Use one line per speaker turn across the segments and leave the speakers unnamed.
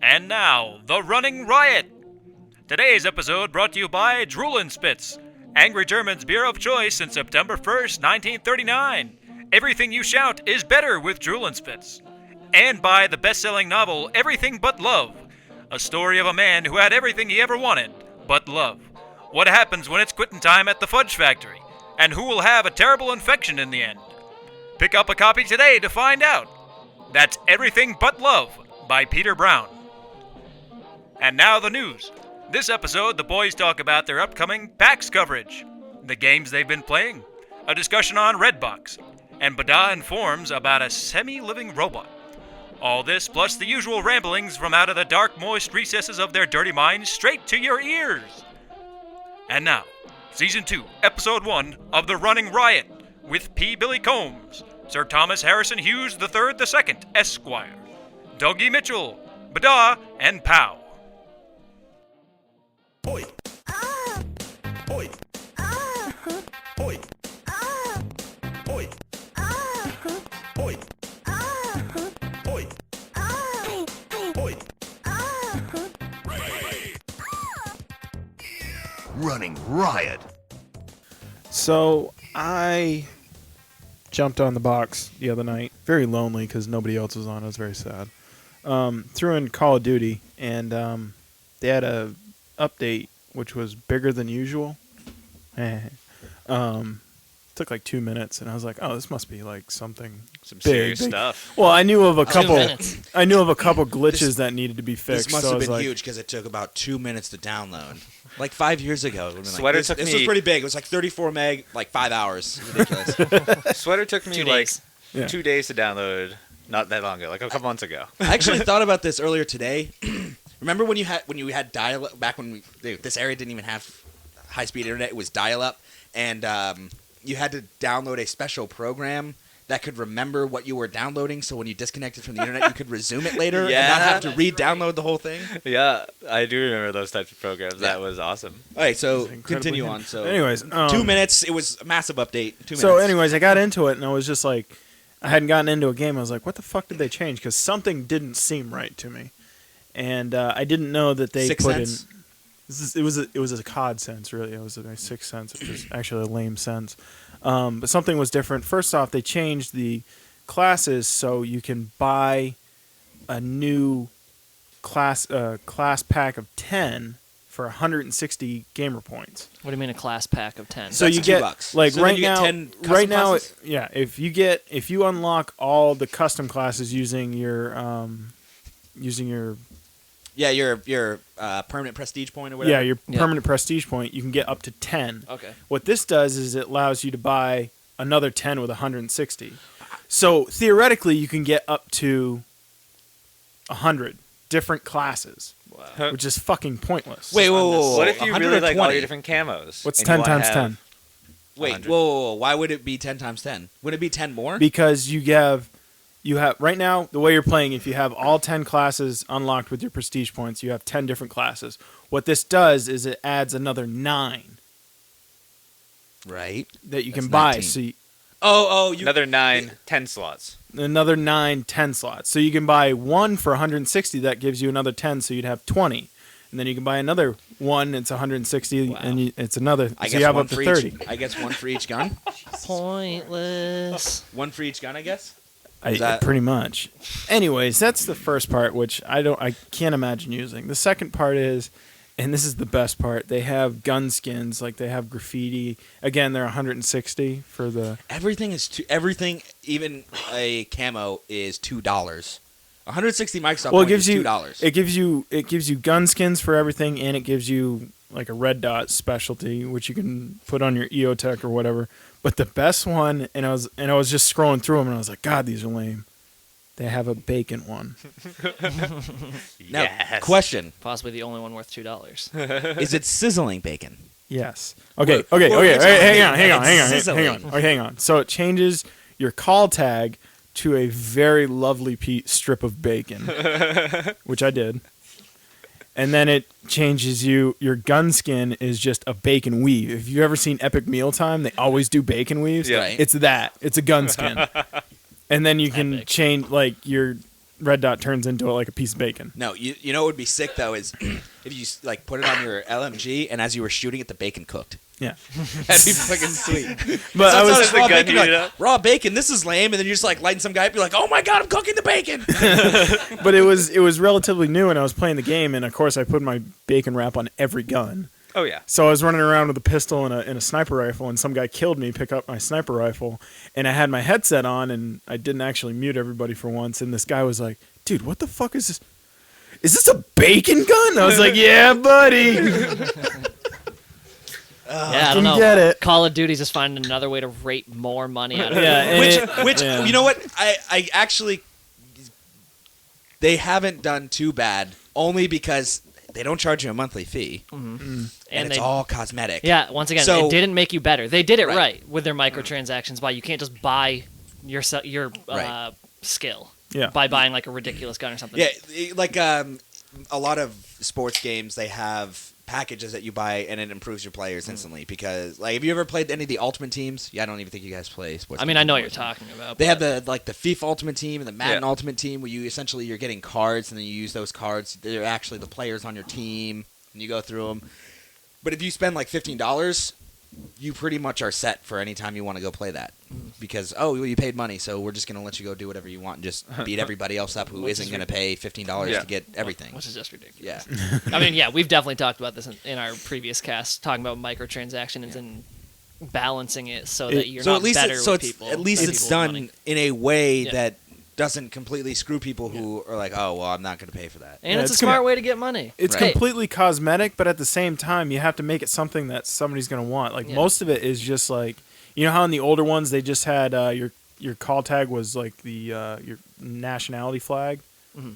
And now, the Running Riot. Today's episode brought to you by Droolin' Spitz, Angry German's beer of choice since September 1st, 1939. Everything you shout is better with Droolin' Spitz. And by the best-selling novel Everything But Love, a story of a man who had everything he ever wanted but love. What happens when it's quitting time at the fudge factory? And who will have a terrible infection in the end? Pick up a copy today to find out. That's Everything But Love by Peter Brown. And now the news. This episode, the boys talk about their upcoming PAX coverage, the games they've been playing, a discussion on Redbox, and Bada informs about a semi-living robot. All this plus the usual ramblings from out of the dark, moist recesses of their dirty minds straight to your ears. And now, Season 2, Episode 1 of The Running Riot with P. Billy Combs, Sir Thomas Harrison Hughes III, Esquire, Dougie Mitchell, Bada, and Pow.
Oi! Ah! Oi! Ah! Oi! Ah! Oi! Ah! Oi! Ah! Oi! Ah! Oi! Ah!
Running Riot.
So I jumped on the box the other night, very lonely because nobody else was on. I was very sad. Threw in Call of Duty, and they had a update which was bigger than usual. Took like 2 minutes, and I was like, "Oh, this must be like some
serious stuff."
Well, I knew of a
2
couple.
minutes.
I knew of a couple glitches that needed to be fixed.
This must
so I
have
was
been
like,
huge because it took about 2 minutes to download. Like 5 years ago. It would've been
Sweater
like,
took
this
me-
was pretty big. It was like 34 meg, like 5 hours. Ridiculous.
Sweater took me
2
like
days.
Yeah.
2 days to download. Not that long ago, like a couple months ago.
I actually thought about this earlier today. Remember when you had dial up back when this area didn't even have high speed internet? It was dial up, and you had to download a special program that could remember what you were downloading. So when you disconnected from the internet, you could resume it later and not have to re-download the whole thing.
Yeah, I do remember those types of programs.
Yeah.
That was awesome.
All right, so
incredibly
continue
huge.
on. So
anyways,
2 minutes. It was a massive update. 2 minutes.
So, anyways, I got into it, and I was just like, I hadn't gotten into a game. I was like, what the fuck did they change? Because something didn't seem right to me, and I didn't know that they
Sixth
put
Sense?
in. It was a COD sense, really. It was a sixth sense, which is actually a lame sense. But something was different. First off, they changed the classes so you can buy a new class pack of 10 for 160 gamer points.
What do you mean a class pack of 10?
So
That's
you get
$2.
like
So then
right
you get
now,
10 custom
right now,
classes?
yeah. If you unlock all the custom classes using your
Yeah, your permanent prestige point or whatever.
your
Yeah.
permanent prestige point, you can get up to 10.
Okay.
What this does is it allows you to buy another 10 with 160. So theoretically, you can get up to 100 different classes,
Wow.
which is fucking pointless.
Wait, whoa.
What if you really like all
120?
your different camos?
What's
and
10
you wanna
times
have
10?
Wait,
100?
whoa. Why would it be 10 times 10? Would it be 10 more?
Because you have right now the way you're playing. If you have all 10 classes unlocked with your prestige points, you have 10 different classes. What this does is it adds another 9
Right.
that you can
That's
buy.
19.
So
Oh,
Another 9, 10 slots.
another 10 slots. So you can buy one for 160. That gives you another 10. So you'd have 20. And then you can buy another one. It's 160,
Wow.
and it's another.
I
so
guess
you have
one
up to
for
30.
each. I guess one for each gun.
Pointless.
One for each gun, I guess.
Pretty much. Anyways, that's the first part, which I can't imagine using. The second part is, and this is the best part, they have gun skins, like they have graffiti. Again, they're 160 for the.
Everything is everything, even a camo, is $2. 160 Microsoft
Well, it
points
gives
is
you
$2.
it gives you gun skins for everything, and it gives you like a red dot specialty, which you can put on your EOTech or whatever. But the best one, and I was just scrolling through them, and I was like, God, these are lame. They have a bacon one.
Now,
Yes.
question:
Possibly the only one worth $2.
is it sizzling bacon?
Yes. Okay.
Well,
Okay.
well,
Okay.
it's
Hang
not
on.
bacon,
Hang on.
it's
Hang on. Hang
sizzling.
on. Okay. Hang on. So it changes your call tag to a very lovely strip of bacon, which I did. And then it changes your gun skin is just a bacon weave. If you've ever seen Epic Mealtime, they always do bacon weaves.
Yeah.
Right.
It's that. It's a gun skin. And then you can
Epic.
change like your red dot turns into like a piece of bacon.
No, you know what would be sick though is if you like put it on your LMG and as you were shooting it, the bacon cooked.
Yeah.
That'd be fucking sweet.
But I was
Sometimes raw
gun
bacon, you're
heated
like, raw bacon. This is lame, and then you're just like lighting some guy up. You're like, oh my god, I'm cooking the bacon.
but it was relatively new, and I was playing the game, and of course I put my bacon wrap on every gun.
Oh yeah.
So I was running around with a pistol and a sniper rifle, and some guy killed me, pick up my sniper rifle, and I had my headset on, and I didn't actually mute everybody for once, and this guy was like, dude, what the fuck is this? Is this a bacon gun? I was like, yeah, buddy.
Yeah, I don't know.
Get it.
Call of Duty's just finding another way to rape more money out of it.
Yeah,
Which
yeah.
you know what? I actually they haven't done too bad only because they don't charge you a monthly fee, and it's
they-
all cosmetic.
Yeah, once again,
So-
it didn't make you better. They did it
Right.
right with their microtransactions. By you can't just buy your
Right.
skill
Yeah.
by buying like a ridiculous gun or something.
Yeah, like a lot of sports games, they have packages that you buy and it improves your players instantly. Because, like, have you ever played any of the Ultimate Teams? Yeah, I don't even think you guys play sports.
I mean,
games
I know what
anymore.
you're talking about.
They
but-
have the FIFA Ultimate Team and the Madden
Yeah.
Ultimate Team where you essentially you're getting cards and then you use those cards. They're actually the players on your team and you go through them. But if you spend like $15, you pretty much are set for any time you want to go play that. Because well, you paid money, so we're just gonna let you go do whatever you want and just beat everybody else up who
Which
isn't
is
gonna pay $15
Yeah.
to get everything.
which is just ridiculous.
Yeah.
I mean, yeah, we've definitely talked about this in our previous cast, talking about microtransactions and balancing it so that you're
so
not
at least
better
it's, so
with
it's,
people.
at least
than
it's
people with
done
money.
in a way
Yeah.
that doesn't completely screw people who are like, oh well, I'm not gonna pay for that.
And
Yeah,
it's a
it's
smart way to get money.
It's
Right.
completely cosmetic, but at the same time, you have to make it something that somebody's going to want. Like,
Yeah.
most of it is just like, you know how in the older ones they just had your call tag was like the your nationality flag?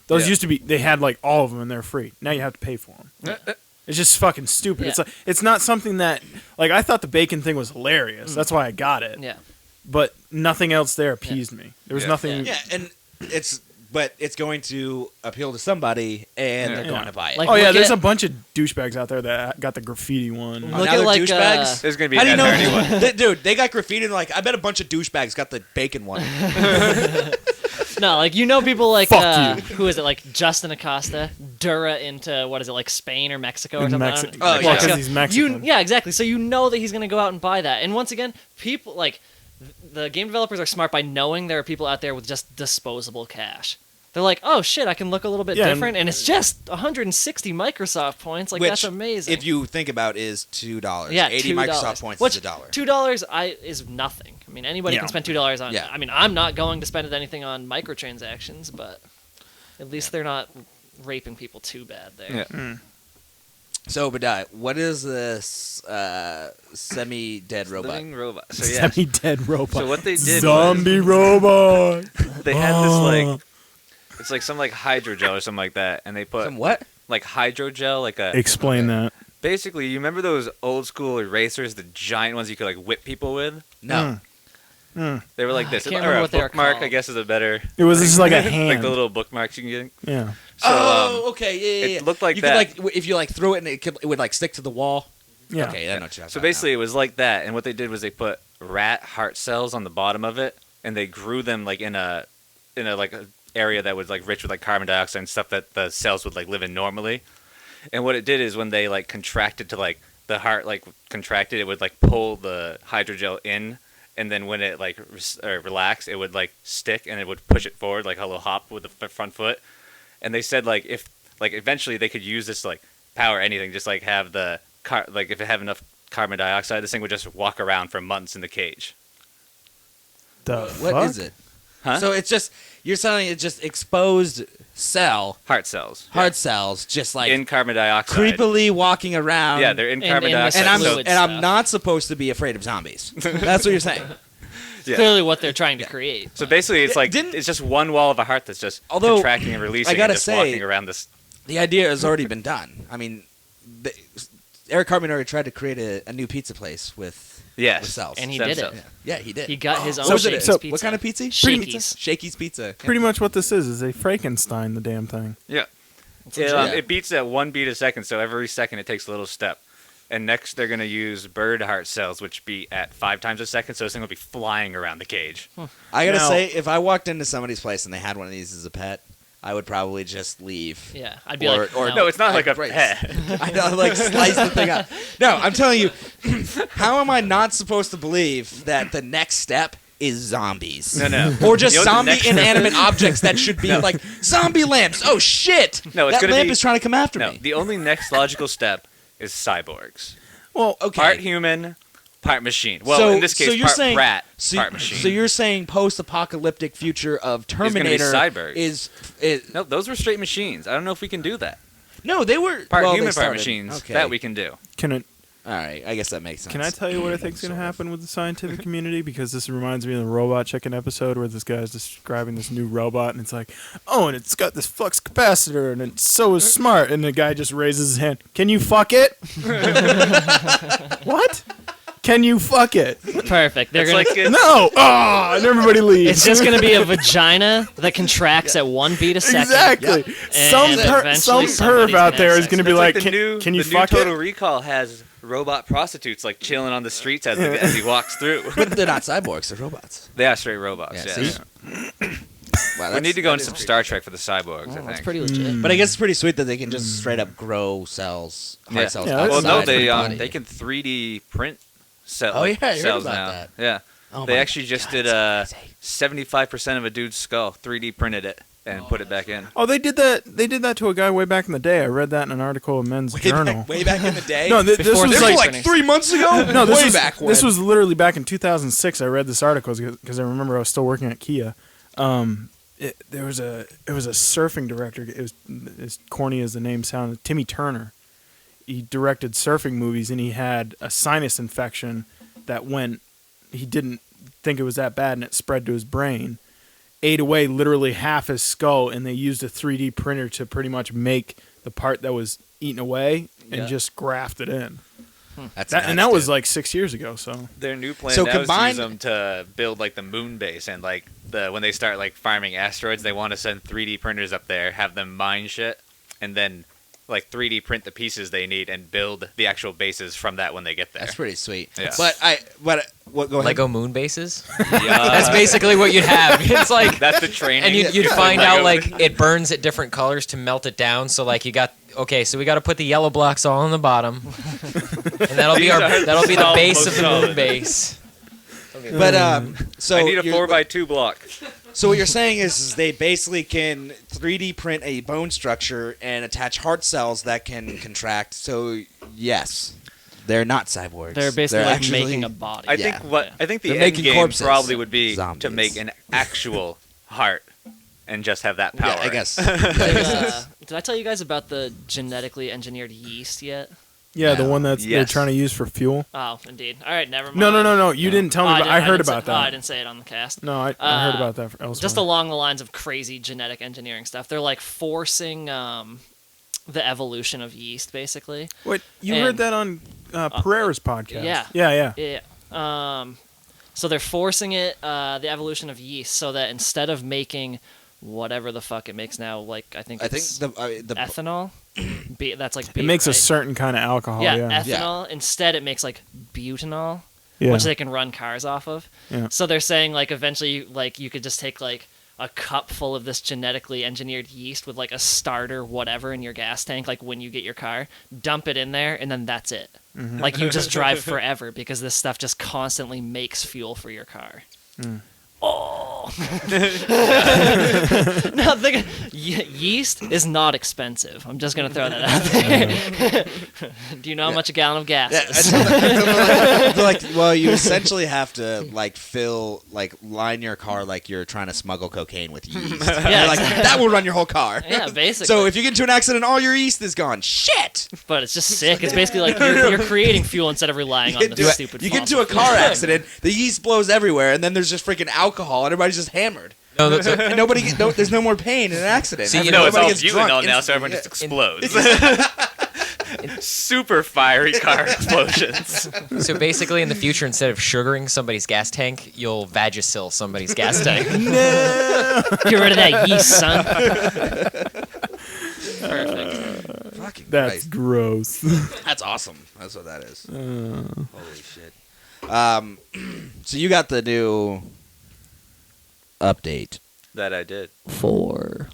Those
Yeah.
used to be, they had like all of them and they're free. Now you have to pay for them. It's just fucking stupid.
Yeah.
It's like, it's not something that, like, I thought the bacon thing was hilarious. That's why I got it.
Yeah.
But nothing else there appeased me. There was
Yeah.
nothing.
Yeah, and it's going to appeal to somebody, and they're
Yeah.
going to buy it.
Like,
Oh yeah,
look
there's
at-
a bunch of douchebags out there that got the graffiti one.
Oh,
Look
now
at
they're
like
douchebags?
There's gonna be
How do you
an
know?
Ernie one.
Dude, they got graffiti and like, I bet a bunch of douchebags got the bacon one.
No, like people like
Fuck
who is it? Like Justin Acosta, Dura into what is it, like Spain or Mexico or
In
something?
Mexico.
Oh,
Well,
yeah.
'cause he's Mexican.
Yeah, exactly. So you know that he's going to go out and buy that. And once again, people like the game developers are smart by knowing there are people out there with just disposable cash. They're like, oh shit, I can look a little bit
Yeah, and-
different, and it's just 160 Microsoft points. Like,
Which,
that's amazing.
if you think about, is $2.
yeah,
80
$2.
Microsoft points
Which,
is $1.
$2 is nothing. I mean, anybody
Yeah.
can spend $2 on.
Yeah.
I mean, I'm not going to spend anything on microtransactions, but at least they're not raping people too bad there.
Yeah.
So, Badai, what is this semi-dead robot?
Living robot. So yeah.
Semi-dead robot.
So what they did
Zombie robot.
they had this like it's like some like hydrogel or something like that, and they put
Some what?
like hydrogel, like a
Explain that.
basically. You remember those old school erasers, the giant ones you could like whip people with?
No.
They were like this.
can't
Or
remember
a
what they were
bookmark, I
called.
guess, is a better.
It was just like a
Like
hand.
the little bookmarks you can get.
Yeah.
So,
Okay, yeah,
it
yeah.
looked like
you
that.
Could, like, if you like throw it and it would like stick to the wall.
Yeah.
Okay, I know what you're talking
So
about
basically, it was like that, and what they did was they put rat heart cells on the bottom of it, and they grew them like in a like a area that was like rich with like carbon dioxide and stuff that the cells would like live in normally. And what it did is when they like contracted to like the heart like contracted, it would like pull the hydrogel in, and then when it like relaxed, it would like stick and it would push it forward like a little hop with the front foot. And they said like if like eventually they could use this to like power anything, just like have the like if it have enough carbon dioxide, this thing would just walk around for months in the cage.
The
What
fuck?
is it?
Huh?
So it's just you're saying it's just exposed cell,
Heart cells.
heart cells, just like
In carbon dioxide.
creepily walking around.
Yeah, they're in
And
carbon
in this
dioxide.
and I'm
fluid
and I'm
stuff.
not supposed to be afraid of zombies. That's what you're saying.
Yeah.
Clearly, what they're trying to create.
So basically, it's like
Didn't-
it's just one wall of a heart that's just
Although,
contracting and releasing,
I gotta
and just
say-
walking around this.
The idea has already been done. I mean, Eric Cartman already tried to create a new pizza place with
Yes,
cells.
And he
Stem
did it.
cells.
Yeah, he did.
He got his own
What was it?
Shakey's
So,
pizza.
What kind of pizza?
Shakey's.
Shakey's pizza.
Pretty much what this is a Frankenstein, the damn thing.
Yeah.
legit.
It beats at 1 beat a second, so every second it takes a little step. And next they're going to use bird heart cells, which beat at 5 times a second, so this thing will be flying around the cage.
I gotta
Now-
say, if I walked into somebody's place and they had one of these as a pet, I would probably just leave.
Yeah, I'd be like,
No, it's not like a
Right.
pet.
I know, like slice the thing up. No, I'm telling you, how am I not supposed to believe that the next step is zombies?
No.
Or just
You know what the
zombie
next-
inanimate objects that should be like zombie lamps. Oh shit!
No, it's
that
gonna
lamp
be-
is trying to come after
No,
me.
the only next logical step is cyborgs.
Well,
Okay.
Part human, part machine. Well,
So-
in this case,
so you're
part
saying-
rat,
So,
part machine.
so you're saying post-apocalyptic future of
gonna be
Terminator
cyborgs.
is
No, those were straight machines. I don't know if we can do that.
no, they were
Part
well,
human,
they
part
started.
machines.
Okay.
That we can do.
All right, I guess that makes sense.
can I tell you what I think's going to happen with the scientific community? Because this reminds me of the Robot Chicken episode where this guy's describing this new robot, and it's like, oh, and it's got this flux capacitor, and it's so smart. And the guy just raises his hand. Can you fuck it? What? Can you fuck it?
perfect. They're
It's
gonna.
like it's,
No! Oh, and everybody leaves.
It's just gonna be a vagina that contracts at 1 beat a second.
Exactly. Some
And
some
eventually
perv
somebody's
out
gonna
there
have
is
sex
going to
with
be
it.
like,
the new,
can you
the
fuck
new Total
it?
Recall has robot prostitutes like chilling on the streets as he walks through.
But they're not cyborgs; they're robots.
They are straight robots.
Yeah,
Yeah.
see? Wow,
We need to go into some Star Trek for the cyborgs.
Oh,
I
that's
think.
pretty legit.
But I guess it's pretty sweet that they can just straight up grow cells, heart
Yeah.
cells.
Yeah, that's
Well, no,
outside
they
the body.
they can 3D print
Oh, yeah, I heard
cells
about
now.
that.
Yeah.
Oh
They
my
actually just
God,
did
that's crazy.
75% of a dude's skull, 3D printed it, and put it back in.
Oh, they did that. They did that to a guy way back in the day. I read that in an article in Men's Journal.
Way back in the day.
No, this
Before
was
this
the
was
like
like 3 months ago.
no, this
way
was
back when.
this was literally back in 2006. I read this article because I remember I was still working at Kia. There was a surfing director. It was as corny as the name sounded. Timmy Turner. He directed surfing movies, and he had a sinus infection that went. He didn't think it was that bad, and it spread to his brain. Ate away literally half his skull, and they used a 3D printer to pretty much make the part that was eaten away and
Yeah.
just graft it in.
That's
And
nuts,
that was
dude.
like 6 years ago. So
Their new plan
So
now is to
combined-
use them to build like the moon base and like when they start like farming asteroids, they want to send 3D printers up there, have them mine shit, and then like 3D print the pieces they need and build the actual bases from that when they get there.
That's pretty sweet.
Yeah.
But what? Go ahead.
Lego moon bases.
Yeah.
That's basically what you'd have. It's like,
That's the training.
and you'd
Yeah.
find
Lego.
out like it burns at different colors to melt it down. So like you got so we got to put the yellow blocks all on the bottom, and that'll be
These
our
are
that'll be the
solid,
base
most
of the moon
solid.
base.
But so
I need a
you're-
4x2 block.
So what you're saying is they basically can 3D print a bone structure and attach heart cells that can contract. So yes, they're not cyborgs.
They're basically like
actually-
making a body.
I
Yeah.
think the
They're
end
making
game
corpses.
probably would be to
Zombies.
make an actual heart and just have that power.
Yeah, I guess.
Did I tell you guys about the genetically engineered yeast yet?
yeah, the
No.
one that they're
Yes.
trying to use for fuel.
Oh, indeed. All right, never mind.
No. You didn't tell me. About, I heard about
Oh, I
that.
didn't say it on the cast.
No, I heard about that elsewhere.
Just along the lines of crazy genetic engineering stuff. They're like forcing the evolution of yeast, basically.
Wait, you
and-
heard that on Pereira's podcast?
yeah.
Yeah.
Yeah. So they're forcing it, the evolution of yeast, so that instead of making whatever the fuck it makes now, like I think
I think
it's
the
ethanol. That's like
It
beer,
makes a
right?
certain kind of alcohol.
yeah,
Yeah.
ethanol. Instead, it makes like butanol,
Yeah.
which they can run cars off of.
Yeah.
So they're saying like eventually, like you could just take like a cup full of this genetically engineered yeast with like a starter whatever in your gas tank, like when you get your car, dump it in there, and then that's it.
Mm-hmm.
Like you just drive forever because this stuff just constantly makes fuel for your car.
Mm.
Oh. No, yeast is not expensive. I'm just gonna throw that out there. Do you know how much a gallon of gas is?
they're like, well, you essentially have to like line your car like you're trying to smuggle cocaine with yeast.
Yeah,
Like that will run your whole car.
Yeah, basically.
So if you get into an accident, all your yeast is gone. Shit.
But it's just sick. It's basically like you're creating fuel instead of relying on the stupid.
You get into a
fossil
car
fuel.
accident, the yeast blows everywhere, and then there's just freaking alcohol, and everybody's just hammered.
No, that's
And there's no more pain in an accident.
See, you
No,
know,
it's all
Everybody gets drunk
butanol now, so
instantly.
everyone just explodes. Super fiery car explosions.
so basically in the future, instead of sugaring somebody's gas tank, you'll Vagisil somebody's gas tank.
Get rid of that yeast, son. Perfect.
Fucking
That's
Christ.
gross.
That's awesome. That's what that is. Holy shit. So you got the new update.
That I did.
4.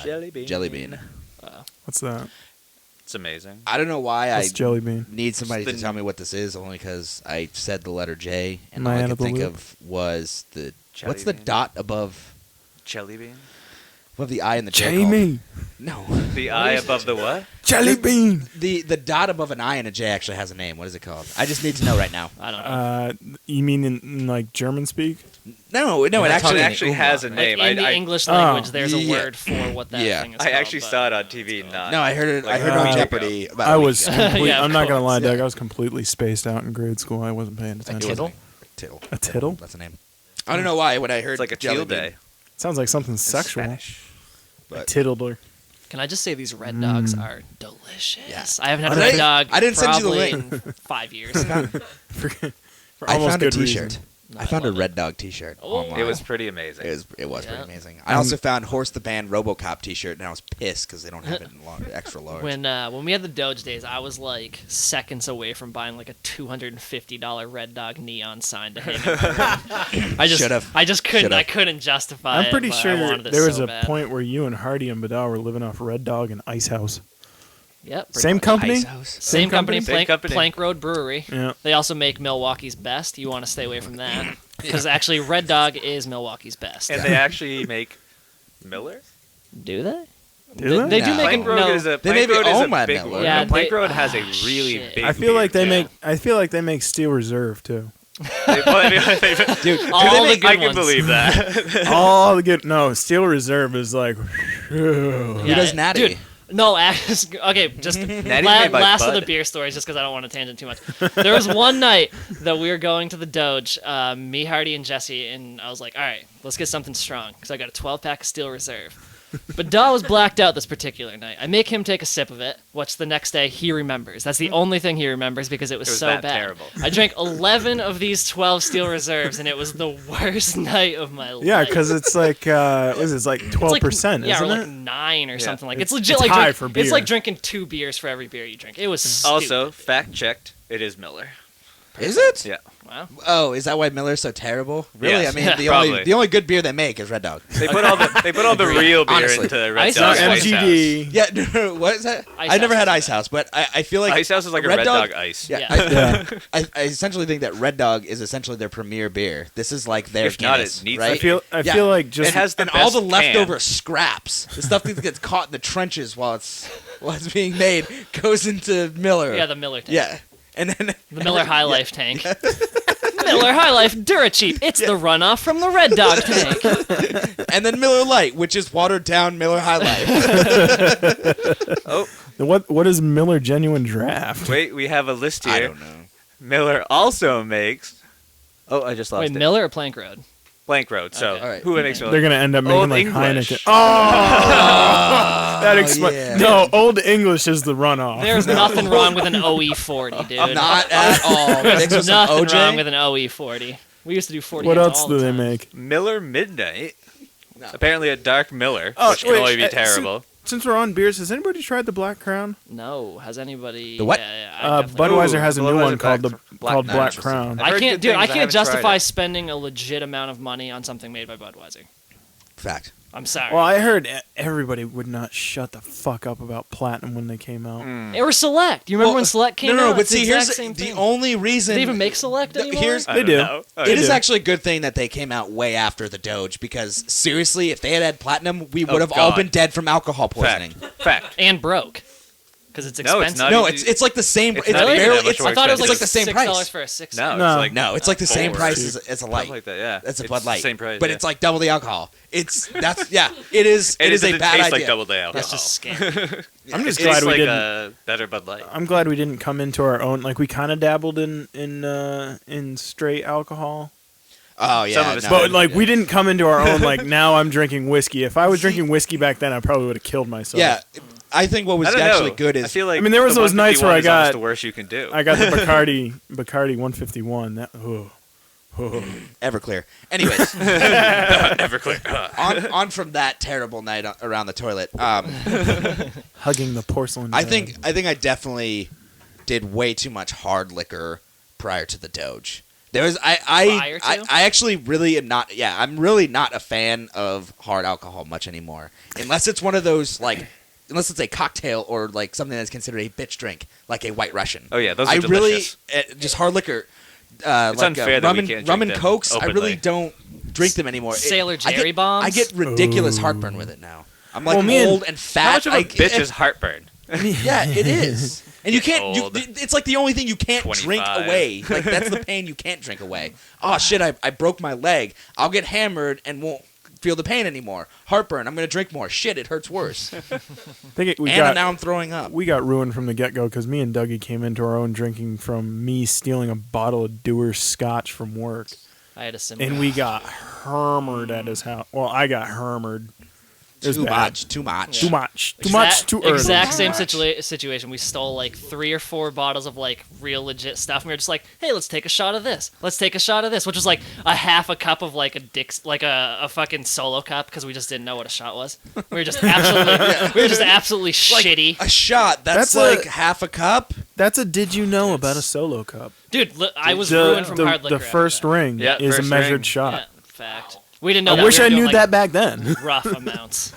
Jelly bean.
Jelly bean.
What's that?
It's amazing.
I don't know why
What's
I
jelly bean?
need somebody
It's
to
the-
tell me what this is, only because I said the letter J, and
Am I
all I
out
could
of the
think
loop?
of was the
Jelly
what's the
bean?
dot above
Jelly bean.
the I and the J? called?
Jamie,
No,
The eye above the what?
jelly bean.
the dot above an I and a J actually has a name. What is it called? I just need to know right now.
I don't know.
You mean in like German speak?
No, it
We're
actually
It has a
Like
name.
in the
I
English
Oh,
language, there's a
yeah.
word for what that
Yeah.
thing is
I
called,
actually
but-
saw it on TV. Not.
No, I heard it. I heard it
Uh,
on Jeopardy. About
I
a week
was.
ago.
Complete,
Yeah, of
I'm not gonna lie,
course,
Doug.
yeah.
I was completely spaced out in grade school. I wasn't paying
It
attention.
wasn't
Tittle?
Tittle.
A tittle?
That's the name. I don't know why. When I heard
It's like a
Jelly
teal
Bean,
day.
Sounds like something
in
sexual.
Spanish.
but-
Tiddler.
Can I just say these red dogs are delicious?
Yeah.
I haven't had
I
a red
didn't-
dog
I didn't send you the
probably
link.
in 5 years.
For
I
almost
found a
good
T-shirt.
reason.
I found a
love it.
Red Dog T-shirt
Oh.
online.
It was pretty amazing.
It was pretty
Yeah.
amazing. I also found Horse the Band RoboCop T-shirt, and I was pissed because they don't have it in extra large.
When we had the Doge days, I was like seconds away from buying like a $250 Red Dog neon sign to hang in my room.
Should've.
I just couldn't.
Should've.
I couldn't justify it.
I'm pretty
but
sure
I wanted it
there was
so
a
bad.
point where you and Hardy and Badal were living off Red Dog and Ice House.
Yep. pretty
Same
much.
company?
Ice House.
Same company,
Same
Plank,
company.
Plank Road Brewery.
Yeah.
They also make Milwaukee's Best. You want to stay away from that because actually Red Dog is Milwaukee's Best.
And they actually make Miller.
Do they?
Do
They
No.
do make
Plank
a
Road
no.
is a
They
Plank
maybe
Road is
own
a
my
big
Miller.
one.
Yeah,
No, Plank
they-
Road has a
ah,
really
shit.
big.
I feel like they
beer,
make.
too.
I feel like they make Steel Reserve too.
Dude,
All the good
I can
ones.
believe that.
All the good. No, Steel Reserve is like.
Who
Yeah,
does Natty?
Dude, no, okay, just
Natty's made by
last of
Bud.
the beer stories, just because I don't want to tangent too much. There was one night that we were going to the Doge, me, Hardy, and Jesse, and I was like, all right, let's get something strong, because I got a 12-pack of Steel Reserve. But Daw was blacked out this particular night. I make him take a sip of it, which the next day he remembers. That's the only thing he remembers because it was so
that
bad.
terrible.
I drank 11 of these 12 Steel Reserves, and it was the worst night of my life.
Yeah, because it's like. What is it? It's like
It's
12%,
yeah,
isn't
or like
it?
9 or
Yeah.
something like.
It's-
It's legit
it's
like
high
drink-
for
It's
beer.
like drinking 2 beers for every beer you drink. It was stupid.
Also, fact checked. It is Miller.
Is it?
Yeah.
Wow.
Oh, is that why Miller's so terrible? Really?
Yes.
I mean,
Yeah,
probably.
the only good beer they make is Red Dog.
They put all the real beer
Honestly.
into Red
Ice
Dog
House
Ice House.
MGD.
Yeah, what is that?
Ice
I never
House
had
is
Ice
bad.
House, but I feel like
Ice House is like a Red Dog Ice.
Yeah,
Yeah.
I essentially think that Red Dog is essentially their premier beer. This is like their
If not,
Guinness,
it needs
right?
I feel. I
Yeah.
feel like just.
It has the
and all the
best
leftover
can.
scraps, the stuff that gets caught in the trenches while it's being made, goes into Miller.
Yeah, the Miller tank.
Yeah, and then
The Miller High Life tank. Miller High Life Duracheap. It's the runoff from the Red Dog tank.
and then Miller Lite, which is watered down Miller High Life.
Oh,
What is Miller Genuine Draft?
wait, we have a list here.
I don't know.
Miller also makes. Oh, I just lost
Wait,
it.
Miller or Plank Road?
Blank Road. So,
Okay.
All right.
who makes Miller?
They're gonna end up making
Old
like
English.
Heineken. Oh, that explains.
yeah.
No, Old English is the runoff.
There's nothing wrong with an OE40, dude.
Not at all. Mixed with
There's
some
nothing
OJ.
wrong with an OE40. We used to do 40.
What else
all
do
the
they
time.
make?
Miller Midnight.
No.
Apparently a dark Miller,
Oh,
which can
wait,
only be
uh,
terrible.
Since we're on beers, has anybody tried the Black Crown?
No, has anybody?
The what?
Yeah, I definitely-
Budweiser
Ooh,
has a new
Budweiser
one called
Black-
the
Black
called
Crown.
Black
Interesting.
Crown.
I've
I
heard
can't,
good
dude.
things,
I
I
can't
haven't tried
justify
it.
spending a legit amount of money on something made by Budweiser.
Fact.
I'm sorry.
Well, I heard everybody would not shut the fuck up about Platinum when they came out.
They were Select. You remember
Well,
when Select came
no,
out?
but
It's the
see,
exact
here's
same
the
thing.
only
Do
reason.
they even make Select anymore?
Here's
I
They
don't
do.
know. Oh,
It
yeah.
is actually a good thing that they came out way after the Doge because seriously, if they had Platinum, we would have all
God.
been dead from alcohol poisoning.
Fact.
And broke. Because it's
No,
expensive.
it's not.
No, it's like the same.
It's
It's,
not even
barely.
that much
It's,
more
I thought it was
it's
like
like the same
$6
price.
for a 6.
No,
No.
it's like
No, it's like the same
Four.
price as a
something
light.
like that. Yeah,
That's a
It's
Bud Light.
Same price,
but
yeah.
it's like double the alcohol. That's yeah. It is.
And
It is a
doesn't
bad
taste
idea.
like double day alcohol.
That's just scam.
I'm just
It
glad
tastes
we
like
didn't.
a better Bud Light.
I'm glad we didn't come into our own. Like we kind of dabbled in straight alcohol,
Oh yeah.
Some of it's
no,
but like we didn't come into our own. Like now I'm drinking whiskey. If I was drinking whiskey back then, I probably would have killed myself.
Yeah, I think what was
I don't
actually
know.
good is
I feel like
I mean, there was
the
those nights where
151
I
is almost
got-
the worst you can do.
I got the Bacardi 151. That
Everclear. Anyways,
Everclear.
on from that terrible night around the toilet.
hugging the porcelain.
I
bag.
think I definitely did way too much hard liquor prior to the Doge There's
Prior to?
I actually really am not. Yeah, I'm really not a fan of hard alcohol much anymore, unless it's one of those like. Unless it's a cocktail or like something that's considered a bitch drink, like a White Russian.
Oh yeah, those
I
are delicious.
really just hard liquor.
It's
Like
unfair that
rum
we
and,
can't
rum
drink
and
them
cokes. I really
openly.
don't drink them anymore.
Sailor Jerry bombs?
I get ridiculous heartburn with it now. I'm like
Well, me and-
old and fat.
How much of a
I-
bitch is heartburn?
Yeah, it is. And you can't.
Old.
It's like the only thing you can't drink
25.
away. Like that's the pain you can't drink away. Oh shit! I broke my leg. I'll get hammered and won't feel the pain anymore. Heartburn. I'm gonna drink more. Shit! It hurts worse. Now I'm throwing up.
We got ruined from the get-go because me and Dougie came into our own drinking from me stealing a bottle of Dewar's Scotch from work,
I had a similar.
and we got hammered at his house. Well, I got hammered. It was
Too
bad.
much. Too much.
Too much. Too much. Too early.
Exact same
Too much.
situation. We stole like 3 or 4 bottles of like real legit stuff. And we were just like, hey, let's take a shot of this. Let's take a shot of this, which was like a half a cup of like a fucking solo cup because we just didn't know what a shot was. We were just absolutely shitty.
A shot. That's
That's
like half a cup.
That's a did you know about a solo cup?
Dude, I was ruined from hard liquor.
The first ring
Yeah,
is a
first
measured
ring.
shot.
Yeah, fact. We didn't know.
I
that.
wish
We were
I
doing,
knew
like,
that back then.
rough amounts.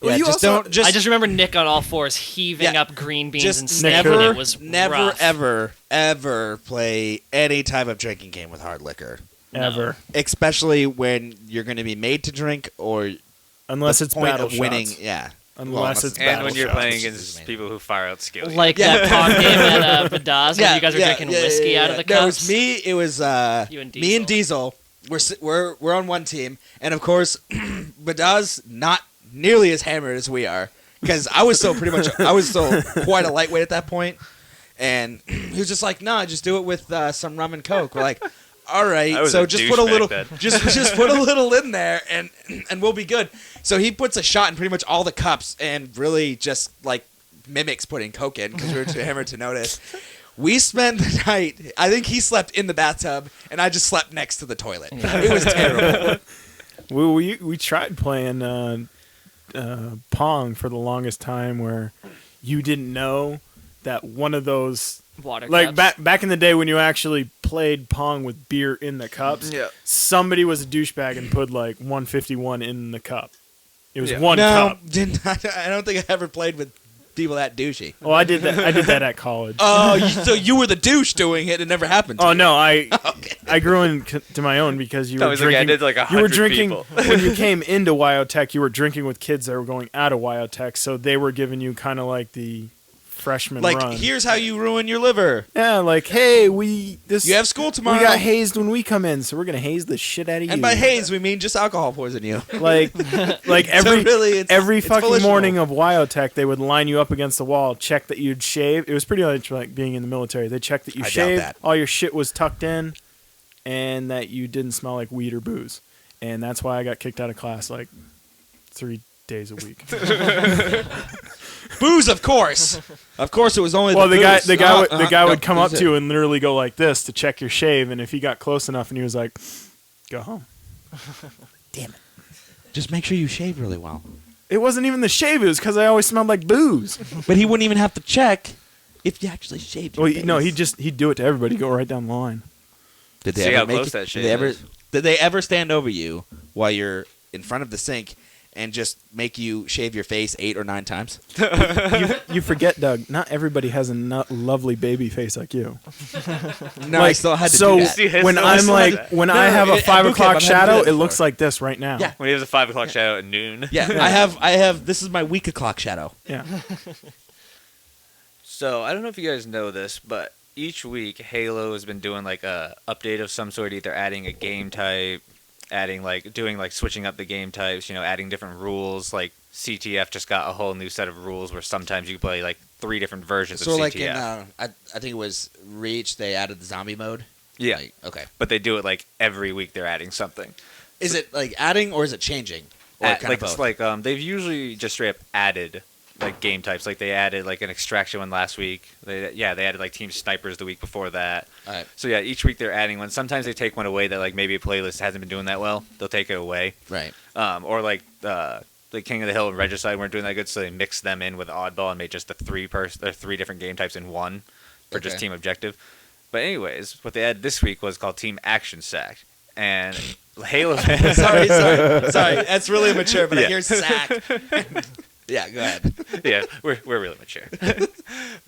Yeah,
you
just
also-
don't. Just
I just remember Nick on all fours heaving
Yeah,
up green beans
just
and sniffing.
never,
It was
never,
rough.
ever play any type of drinking game with hard liquor,
Ever.
especially when you're going to be made to drink or
Unless
the
it's
point
battle
of winning.
shots.
Yeah,
Unless it's
And
battle
when you're
shots.
playing
Excuse
against
me.
people who fire out skill.
Like
Yeah.
that pong game at Badaz when you guys were drinking whiskey out of the
No, it
cups.
was me. It was
You and
me and Diesel. We're on one team, and of course, Badaz not nearly as hammered as we are because I was so quite a lightweight at that point, and he was just like, "No, just do it with some rum and coke." We're like, "All
I
right,
was
so
a
just put a
douchebag
little,
then.
just put a little in there, and we'll be good." So he puts a shot in pretty much all the cups, and really just like mimics putting coke in because we were too hammered to notice. We spent the night. I think he slept in the bathtub, and I just slept next to the toilet. It was terrible.
We tried playing Pong for the longest time where you didn't know that one of those
Water
like
cups.
back in the day when you actually played Pong with beer in the cups.
Yeah.
Somebody was a douchebag and put like 151 in the cup. It was
Yeah.
one
No,
cup.
I don't think I ever played with people that douchey.
Oh, I did that. I did that at college.
Oh, so you were the douche doing it. It never happened. To
Oh
you.
no, I grew into my own because you
No,
were
he's like, I
drinking.
did like
you were
100
drinking
people.
when you came into Wyotech. You were drinking with kids that were going out of Wyotech, so they were giving you kind of like the freshman
Like,
run.
here's how you ruin your liver.
Yeah, like hey,
You have school tomorrow.
We got hazed when we come in, so we're gonna haze the shit out of you.
and by haze, we mean just alcohol poison you.
like every
really, it's-
every
it's
fucking
volitional.
morning of Wyotech, they would line you up against the wall, check that you'd shave. It was pretty much like being in the military. They checked that you
I doubt
shaved,
that.
all your shit was tucked in, and that you didn't smell like weed or booze. And that's why I got kicked out of class like 3 days a week.
Booze, of course. Of course, it was only
Well, the guy
booze.
the guy would come up
booze
to you and literally go like this to check your shave, and if he got close enough and he was like, "Go home."
Just make sure you shave really well.
It wasn't even the shave; it was because I always smelled like booze.
But he wouldn't even have to check if you actually shaved. Your
Well, no,
face.
he'd do it to everybody. Go right down the line.
Did
See how close that shit is.
Did they ever stand over you while you're in front of the sink and just make you shave your face 8 or 9 times?
You forget, Doug. Not everybody has a lovely baby face like you.
No, I still had to
so
do that.
See, his
when
still
I'm
has
like
that.
when
No,
I have a
at
5
boot camp,
o'clock
I've had to do
shadow,
that
it looks
before.
like this right now.
Yeah.
When he has a 5 o'clock shadow at noon.
Yeah, I have. This is my week o'clock shadow.
Yeah.
So I don't know if you guys know this, but each week Halo has been doing like a update of some sort, either adding a game type, switching up the game types, adding different rules. Like CTF just got a whole new set of rules where sometimes you can play like 3 different versions
So
of CTF.
like in, I think it was Reach, they added the zombie mode.
Yeah,
Like, okay.
but they do it like every week. They're adding something.
Is it like adding or is it changing? Or kind
Like
of
it's
both?
like they've usually just straight up added like game types. Like they added like an extraction one last week. They added like team snipers the week before that.
All right.
So yeah, each week they're adding one. Sometimes they take one away that like maybe a playlist hasn't been doing that well. They'll take it away.
Right.
Or like King of the Hill and Regicide weren't doing that good, so they mixed them in with Oddball and made just the 3 different game types in one for just
Okay.
team objective. But anyways, what they added this week was called Team Action Sack. And Halo fans...
sorry. That's really mature, but I
Yeah.
hear sack. Yeah, go ahead.
Yeah, we're really mature.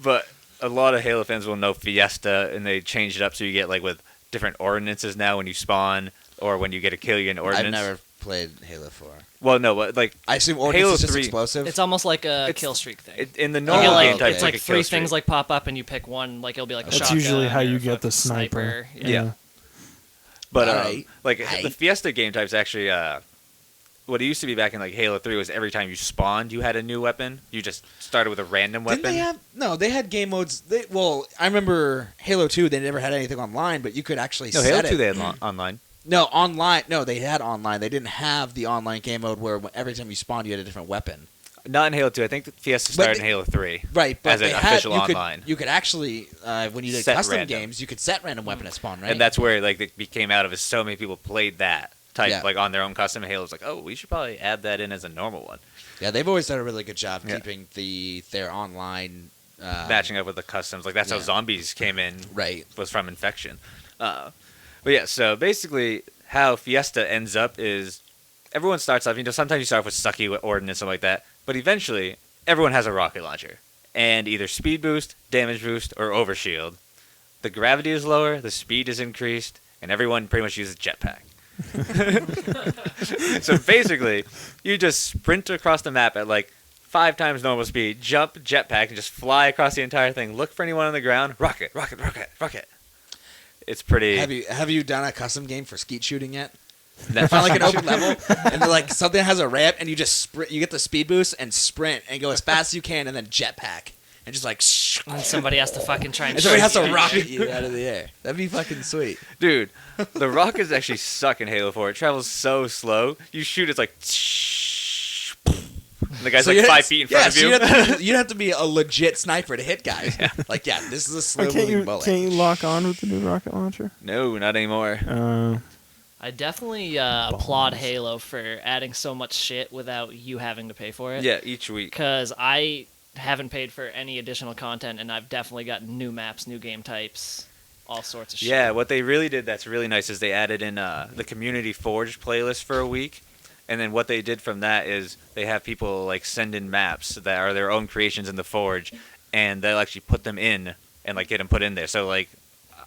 But a lot of Halo fans will know Fiesta, and they changed it up so you get like with different ordinances now when you spawn, or when you get a kill, you get an ordinance.
I've never played Halo 4.
Well, no, but like
I assume ordinance
Halo
is just
3
explosive.
It's almost like a
It's-
kill streak thing.
in the
You
normal
get like
game type,
it's like
a
three
kill streak.
things like pop up and you pick one. Like it'll be like a
That's
shotgun.
usually how
or
you
a
get the
fucking
sniper.
Yeah. But
Alright.
like
Aight.
the Fiesta game type's actually what it used to be back in like Halo 3 was every time you spawned, you had a new weapon. You just started with a random weapon.
Didn't they have? No, they had game modes. I remember Halo 2. They never had anything online, but you could actually
no,
set
Halo 2
it.
they had online.
No, online. No, they had online. They didn't have the online game mode where every time you spawned, you had a different weapon.
Not in Halo 2. I think the Fiesta
But
started
they-
in Halo 3.
Right, but
As
they
an
had,
official
you
online.
You could actually, when you did
Set
custom
random.
games, you could set random weapon at spawn, right?
And that's where like it became out of, is so many people played that type
Yeah.
like on their own custom. And Halo's like, oh, we should probably add that in as a normal one,
yeah, they've always done a really good job
Yeah.
keeping their online
matching up with the customs. Like that's how
yeah.
zombies came in.
Right.
Was from infection. But yeah, so basically how Fiesta ends up is everyone starts off, sometimes you start off with sucky with ordnance, something like that, but eventually everyone has a rocket launcher and either speed boost, damage boost, or overshield. The gravity is lower, the speed is increased, and everyone pretty much uses jetpack. So basically, you just sprint across the map at like 5 times normal speed, jump, jetpack, and just fly across the entire thing. Look for anyone on the ground, rocket, rocket, rocket, rocket. It's pretty.
Have you done a custom game for skeet shooting yet? Find like an open level, and like something has a ramp, and you just sprint. You get the speed boost and sprint, and go as fast as you can, and then jetpack, and just like.
And somebody has to fucking try and.
And somebody has to
shoot
rocket you out of the air. That'd be fucking sweet.
Dude, the rockets actually suck in Halo 4. It travels so slow. You shoot, it's like. And the guy's like 5 feet in front of you.
You'd have to be a legit sniper to hit guys. Like, yeah, this is a slow
Can't
moving bullet.
you lock on with the new rocket launcher?
No, not anymore.
I definitely applaud Halo for adding so much shit without you having to pay for it.
Yeah, each week.
Because I haven't paid for any additional content, and I've definitely got new maps, new game types, all sorts of shit.
Yeah, what they really did that's really nice is they added in the Community Forge playlist for a week. And then what they did from that is they have people like send in maps that are their own creations in the Forge, and they'll actually put them in and like get them put in there. So like,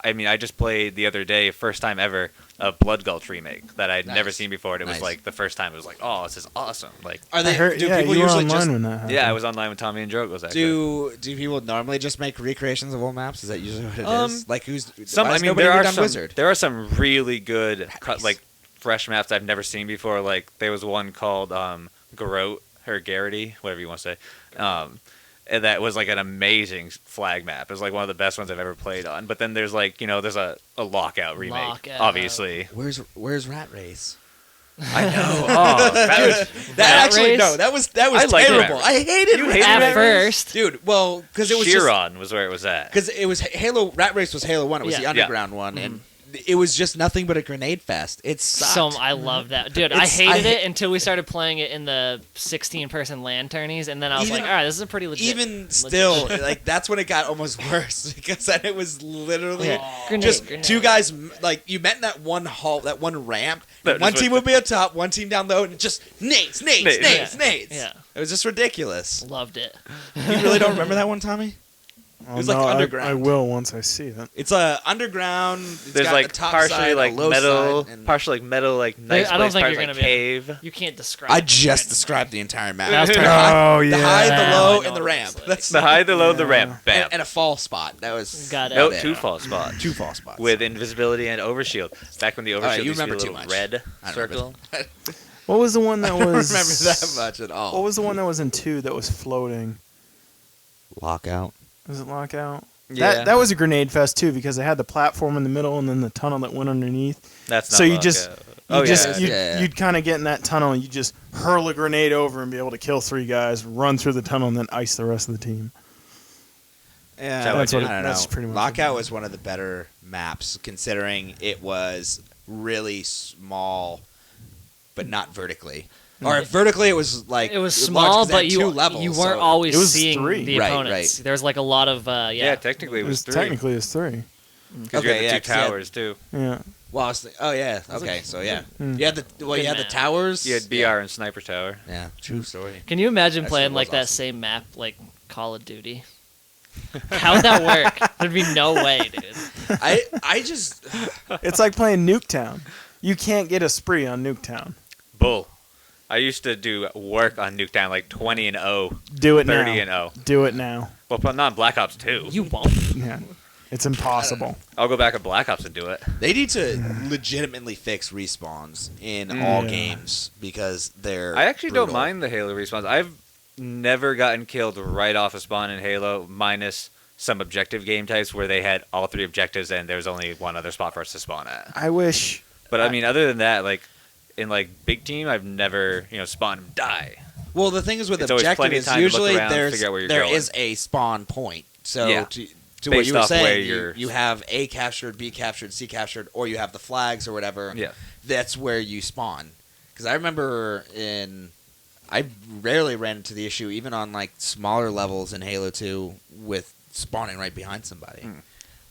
I mean, I just played the other day, first time ever, a Blood Gulch remake that I'd never
Nice.
seen before. And it was
Nice.
like the first time it was like, oh, this is awesome. Like,
Are
I
they?
heard,
Do
yeah,
people
you were
usually
online
just
when that happened.
yeah, I was online with Tommy and Drogos actually.
do people normally just make recreations of old maps? Is that usually what it is? Like who's
Some,
why
I
has
mean,
nobody
there
ever
are
done
some.
Wizard?
There are some really good,
Nice.
like fresh maps I've never seen before. Like there was one called Garrote or Garrity, whatever you want to say. And that was like an amazing flag map. It was like one of the best ones I've ever played on. But then there's like there's a Lockout remake,
Lockout.
obviously.
Where's Rat Race?
I know. Oh, that was
That actually
Race?
no, that was
I like
terrible.
Rat
I hated
You
Rat
hated
At
Race.
first,
Dude. Well, because it was just
Chiron was where it was at.
because it was Halo. Rat Race was Halo 1. It was
Yeah.
the underground one, and it was just nothing but a grenade fest. It sucked.
I love that, dude. I
It's-
hated
I-
it until we started playing it in the 16-person LAN tourneys, and then I was
Even-
like, all right, this is a pretty legit.
Even
legit
still,
shit.
like that's when it got almost worse because then it was literally
Grenade,
just
grenade.
two guys. Like you met in that one hall, that one ramp.
No,
and one
just
team
with-
would be up top, one team down low, and just nades.
Yeah.
Yeah.
It was just ridiculous.
Loved it.
You really don't remember that one, Tommy?
Oh,
was like
no,
underground.
I will once I see it.
It's underground. It's
There's
got
like
a top
partially
side,
like
a low
metal,
side, and
partially like metal, like nice.
I don't
place,
think
parts
you're
like
gonna be-
cave.
You can't describe.
I
it
just
right
described the entire map.
That was
The
perfect.
high,
Oh,
the
yeah.
high, the
Yeah,
low,
I know
and the
what it
ramp.
looks like.
That's
The high, the low, the ramp. Bam.
and a fall spot. That was
Got it.
No,
Yeah.
2 fall spots.
2 fall spots.
With invisibility and overshield. Back when the overshield
right, you
used to be a
remember too
little
much.
red
I don't remember
circle.
that.
What was the one that
I don't
was?
remember that much at all.
What was the one that was in 2 that was floating?
Lockout?
Was it Lockout?
Yeah.
That was a grenade fest too because they had the platform in the middle and then the tunnel that went underneath.
That's not
So you
Lockout.
just-
Oh,
You just
yeah.
you'd kind of get in that tunnel and you just hurl a grenade over and be able to kill 3 guys, run through the tunnel, and then ice the rest of the team.
Yeah,
That's what it-
I don't
that's
know.
pretty much
Lockout
it.
was one of the better maps, considering it was really small, but not vertically. Or vertically, it was like
It was
large
small,
'cause it had
but
2 levels,
you weren't
so-
always
It was
seeing
3.
the
Right,
opponents.
right.
There's like a lot of
Yeah, technically it
It
was
was
3.
technically it's 3.
Because you
Okay,
had the
yeah,
two
'cause you had-
towers too.
Yeah.
Well, I was oh yeah, okay, so yeah, you had the you
Good
had the
map.
towers.
You had BR and Sniper Tower.
Yeah, true story.
Can you imagine
That
playing
shit
like
was
that
awesome.
same map, like Call of Duty? How'd that work? There'd be no way, dude.
I just
It's like playing Nuketown. You can't get a spree on Nuketown.
Bull. I used to do work on Nuketown like 20 and 0,
Do it
30
now.
and 0.
Do it now.
Well, but not Black Ops 2.
You won't.
Yeah. It's impossible.
I'll go back to Black Ops and do it.
they need to legitimately fix respawns in all
Yeah.
games because they're.
I actually
brutal.
don't mind the Halo respawns. I've never gotten killed right off a spawn in Halo, minus some objective game types where they had all 3 objectives and there was only one other spot for us to spawn at.
I wish.
But I mean, other than that, like in like big team, I've never spawned and die.
Well, the thing is with
It's always
objective
plenty of
is
time to look
usually
around, figure out where you're
there
going.
is a spawn point. So
Yeah.
to what
Based
you were
off where
saying,
you're-
you have A captured, B captured, C captured, or you have the flags or whatever.
Yeah.
That's where you spawn. Because I remember I rarely ran into the issue, even on like smaller levels in Halo 2, with spawning right behind somebody.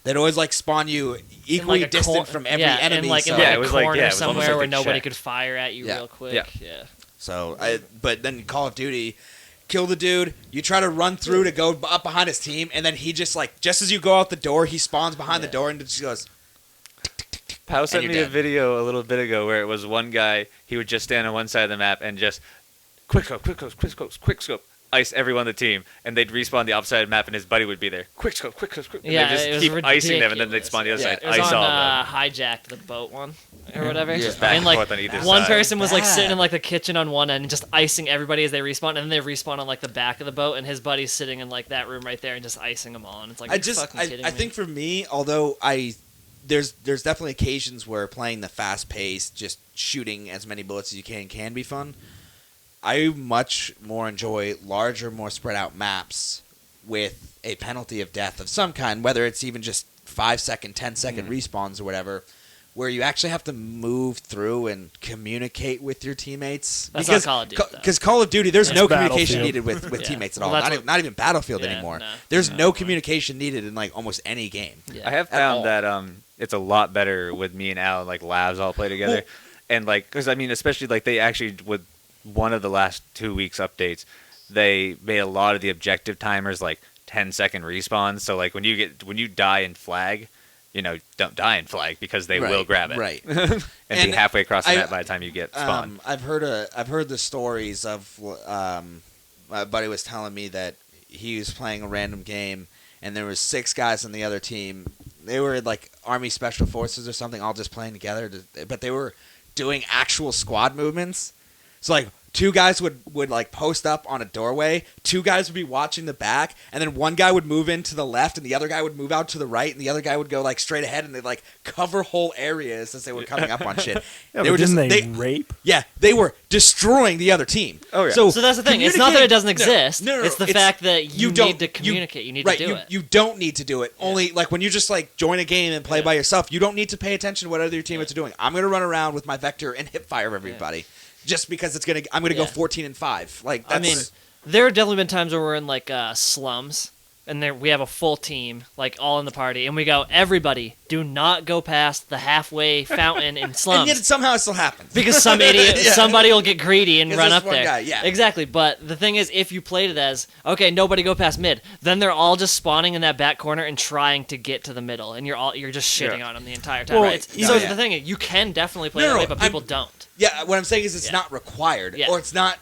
They'd always like spawn you equally
In, like, a
distant
cor-
from every
yeah,
enemy.
in like
so,
in
Yeah,
like
it
a
was like-
corner
yeah, it was almost
somewhere
like
where
a
nobody
shack.
could fire at you
Yeah.
real quick.
Yeah.
Yeah.
but then Call of Duty, kill the dude, you try to run through to go up behind his team, and then he just like, just as you go out the door, he spawns behind the door and just goes,
Pao sent
you're
me a
dead.
video a little bit ago where it was one guy, he would just stand on one side of the map and just quick scope, ice everyone on the team, and they'd respawn the opposite side of the map, and his buddy would be there. Quick scope. And
Yeah,
they just
it was
keep icing them, and then they'd
ridiculous.
spawn the other
Yeah.
side.
It was
Ice
on
all of them.
Hijacked, the boat one or whatever.
Just
back
and
and
like
forth on either
one
side.
person was like sitting
Bad.
in like the kitchen on one end and just icing everybody as they respawn, and then they respawn on like the back of the boat, and his buddy's sitting in like that room right there and just icing them all. And it's like,
I
you're
just,
fucking kidding
I
me.
think for me, although there's definitely occasions where playing the fast pace, just shooting as many bullets as you can be fun. I much more enjoy larger, more spread out maps with a penalty of death of some kind, whether it's even just 5-second, 10-second respawns or whatever, where you actually have to move through and communicate with your teammates.
That's not Call of Duty, though.
Because Call of Duty, there's
That's
no communication
Battlefield.
needed with
Yeah.
teammates at
Well,
all.
that's
Not,
what-
even, not even Battlefield
Yeah,
anymore.
no.
There's
No
no
way.
communication needed in like almost any game.
Yeah.
I have
At all.
found that it's a lot better with me and Al, like labs all play together,
Well-
and like because I mean especially like they actually with one of the last 2 weeks updates, they made a lot of the objective timers like 10-second respawns. So like when you die in flag, don't die in flag because they will grab it,
Right.
and be
And
halfway across the
I-
map by the time you get spawned.
I've heard the stories of my buddy was telling me that he was playing a random game and there was 6 guys on the other team. They were like Army Special Forces or something, all just playing together, but they were doing actual squad movements. So like 2 guys would like post up on a doorway, 2 guys would be watching the back, and then one guy would move in to the left and the other guy would move out to the right, and the other guy would go like straight ahead, and they'd like cover whole areas as they were coming up on shit.
Yeah,
They
but
were just-
didn't they
they-
rape?
Yeah, they were destroying the other team.
Oh, yeah.
So
that's the thing. It's not that it doesn't exist.
No,
It's the fact that you
don't-
need to communicate. You need
right,
to do it.
You don't need to do it. Only like when you just like join a game and play by yourself, you don't need to pay attention to what other teammates are doing. I'm gonna run around with my vector and hip fire everybody, just because I'm gonna go
Yeah.
14-5. Like that's,
I mean, there have definitely been times where we're in like slums, and there we have a full team, like all in the party, and we go, everybody, do not go past the halfway fountain in slums.
and yet somehow it still happens.
Because some idiot,
Yeah.
somebody will get greedy and
'Cause
run
there's
up
one
there.
guy, yeah.
Exactly. But the thing is, if you played it as, okay, nobody go past mid, then they're all just spawning in that back corner and trying to get to the middle, and you're just shitting
Yeah.
on them the entire time,
Well,
right?
yeah.
So
Yeah.
the thing is, you can definitely play
No,
that
no,
way, but people don't.
Yeah, what I'm saying is it's
Yeah.
not required,
Yeah.
or it's not